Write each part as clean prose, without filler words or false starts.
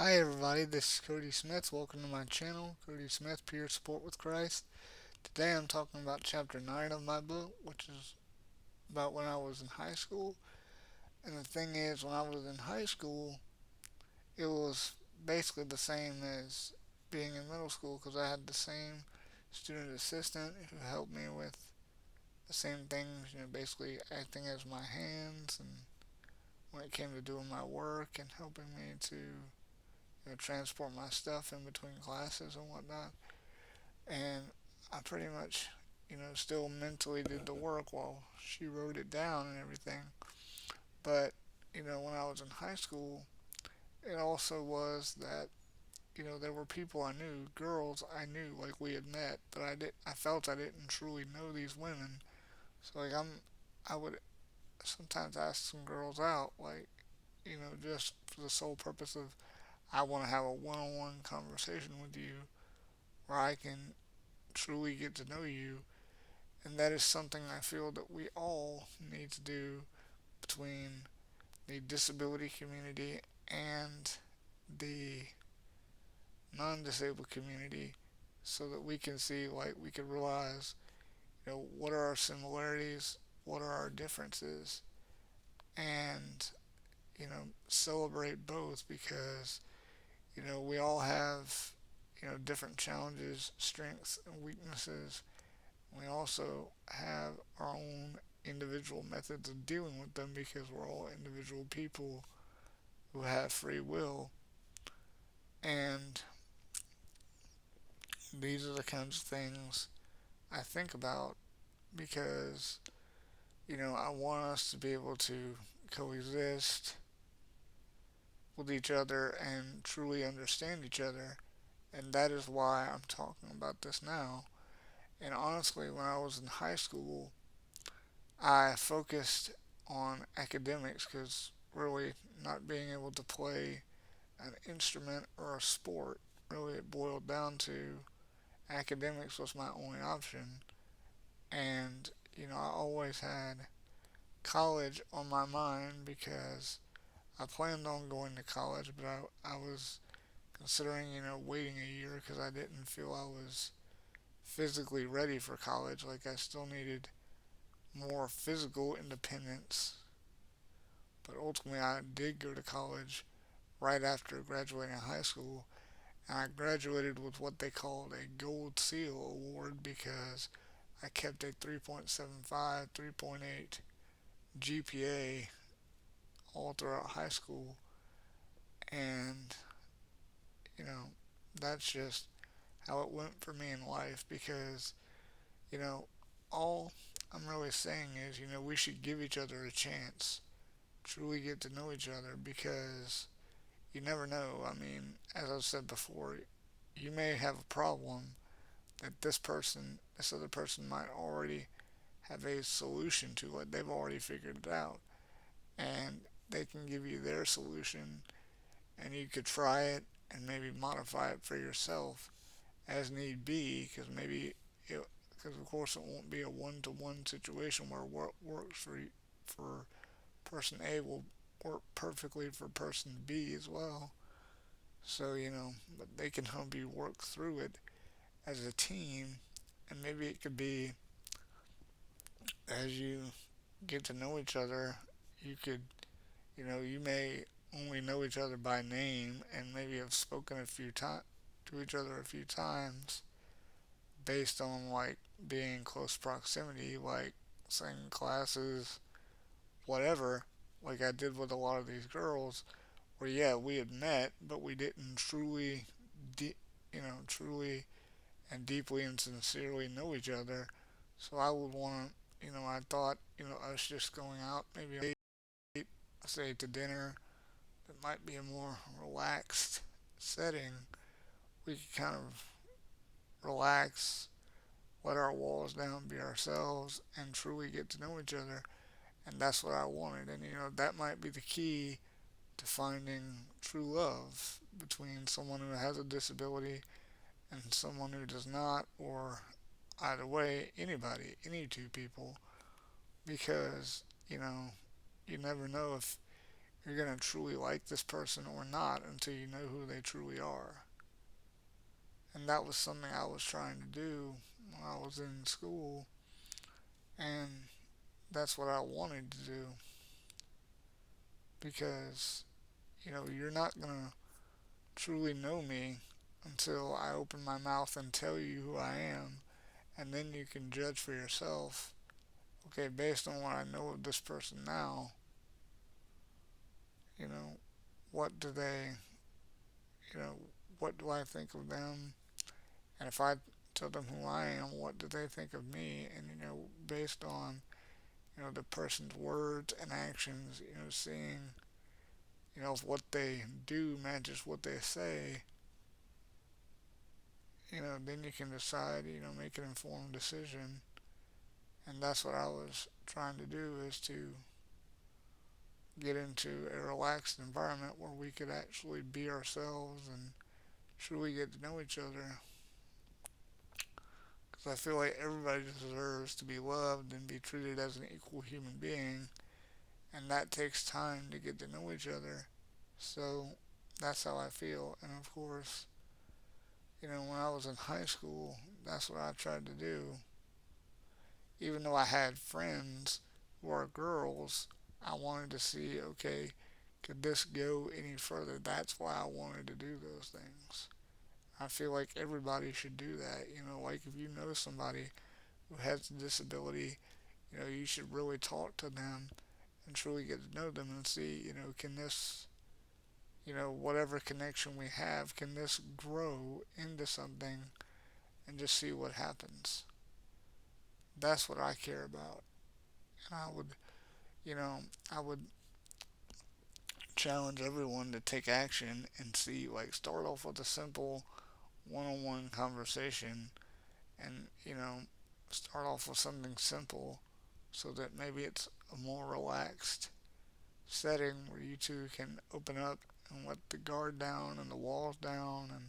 Hi everybody, this is Cody Smith. Welcome to my channel, Cody Smith Peer Support with Christ. Today I'm talking about chapter 9 of my book, which is about when I was in high school. And the thing is, when I was in high school, it was basically the same as being in middle school because I had the same student assistant who helped me with the same things, basically acting as my hands and when it came to doing my work and helping me to transport my stuff in between classes and whatnot. And I pretty much, still mentally did the work while she wrote it down and everything. But, when I was in high school, it also was that, there were people I knew, girls I knew, like we had met, but I felt I didn't truly know these women. So like I would sometimes ask some girls out, like, just for the sole purpose of I want to have a one-on-one conversation with you where I can truly get to know you. And that is something I feel that we all need to do between the disability community and the non disabled community so that we can see, like, we can realize, what are our similarities, what are our differences, and, celebrate both because, we all have, different challenges, strengths, and weaknesses. We also have our own individual methods of dealing with them because we're all individual people who have free will. And these are the kinds of things I think about because, I want us to be able to coexist with each other and truly understand each other. And that is why I'm talking about this now. And honestly, when I was in high school, I focused on academics because really not being able to play an instrument or a sport, really it boiled down to academics was my only option. And, I always had college on my mind because I planned on going to college, but I was considering, waiting a year because I didn't feel I was physically ready for college. Like, I still needed more physical independence. But ultimately, I did go to college right after graduating high school. And I graduated with what they called a Gold Seal Award because I kept a 3.75, 3.8 GPA all throughout high school. And, you know, that's just how it went for me in life because, you know, all I'm really saying is, we should give each other a chance, truly get to know each other because you never know. I mean, as I've said before, you may have a problem that this other person might already have a solution to it. They've already figured it out. And they can give you their solution, and you could try it and maybe modify it for yourself as need be, because because of course it won't be a one-to-one situation where what works for person A will work perfectly for person B as well. So but they can help you work through it as a team, and maybe it could be as you get to know each other, you could, you may only know each other by name and maybe have spoken a few times to each other a few times based on like being in close proximity, like same classes, whatever, like I did with a lot of these girls, where yeah, we had met, but we didn't de- truly and deeply and sincerely know each other. So I would want to, I thought, us just going out, maybe a date, say to dinner, that might be a more relaxed setting. We could kind of relax, let our walls down, be ourselves, and truly get to know each other. And that's what I wanted. And, that might be the key to finding true love between someone who has a disability and someone who does not, or either way, anybody, any two people, because, you never know if you're going to truly like this person or not until you know who they truly are. And that was something I was trying to do when I was in school, and that's what I wanted to do because, you're not going to truly know me until I open my mouth and tell you who I am, and then you can judge for yourself. Okay, based on what I know of this person now, you know, what do they, you know, what do I think of them? And if I tell them who I am, what do they think of me? And, based on, the person's words and actions, seeing, if what they do matches what they say, then you can decide, make an informed decision. And that's what I was trying to do is to get into a relaxed environment where we could actually be ourselves and truly get to know each other. Because I feel like everybody deserves to be loved and be treated as an equal human being, and that takes time to get to know each other. So that's how I feel. And of course, when I was in high school, that's what I tried to do. Even though I had friends who are girls, I wanted to see, okay, could this go any further? That's why I wanted to do those things. I feel like everybody should do that. Like if you know somebody who has a disability, you should really talk to them and truly get to know them and see, can this, whatever connection we have, can this grow into something and just see what happens. That's what I care about. And you know, I would challenge everyone to take action and see, like, start off with a simple one on one conversation and, start off with something simple so that maybe it's a more relaxed setting where you two can open up and let the guard down and the walls down and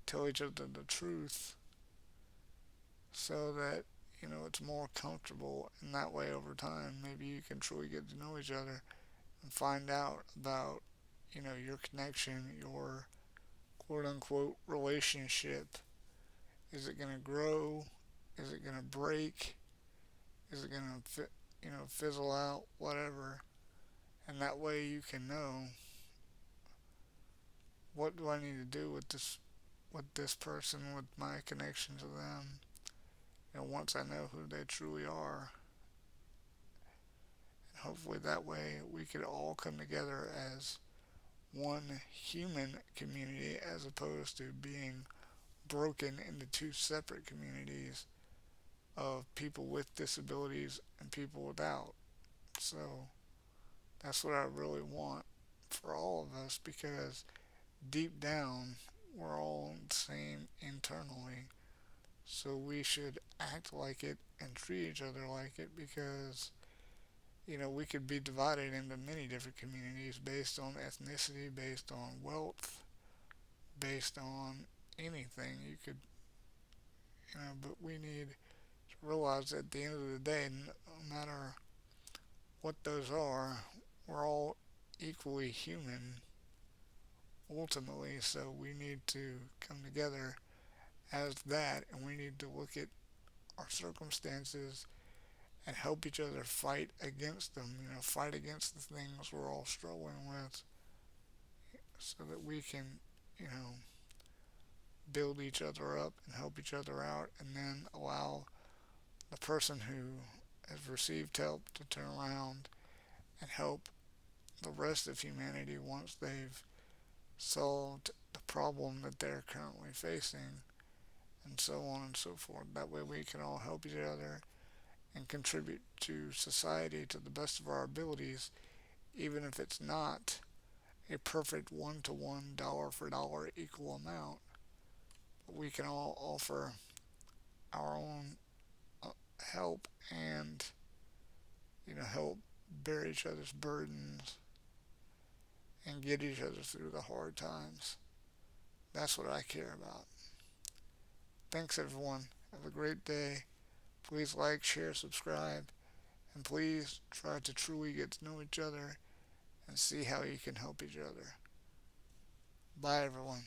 tell each other the truth so that it's more comfortable, and that way over time maybe you can truly get to know each other and find out about your connection, your quote unquote relationship. Is it going to grow? Is it going to break? Is it going to fizzle out? Whatever. And that way you can know, what do I need to do with this person, with my connection to them. Once I know who they truly are, and hopefully that way we could all come together as one human community as opposed to being broken into two separate communities of people with disabilities and people without. So that's what I really want for all of us because deep down we're all the same internally. So we should act like it and treat each other like it because, we could be divided into many different communities based on ethnicity, based on wealth, based on anything. You could, but we need to realize that at the end of the day, no matter what those are, we're all equally human ultimately. So we need to come together as that, and we need to look at our circumstances and help each other fight against them, fight against the things we're all struggling with so that we can, you know, build each other up and help each other out and then allow the person who has received help to turn around and help the rest of humanity once they've solved the problem that they're currently facing, and so on and so forth. That way we can all help each other and contribute to society to the best of our abilities, even if it's not a perfect one to one, dollar for dollar equal amount. But we can all offer our own help and, help bear each other's burdens and get each other through the hard times. That's what I care about. Thanks, everyone. Have a great day. Please like, share, subscribe, and please try to truly get to know each other and see how you can help each other. Bye, everyone.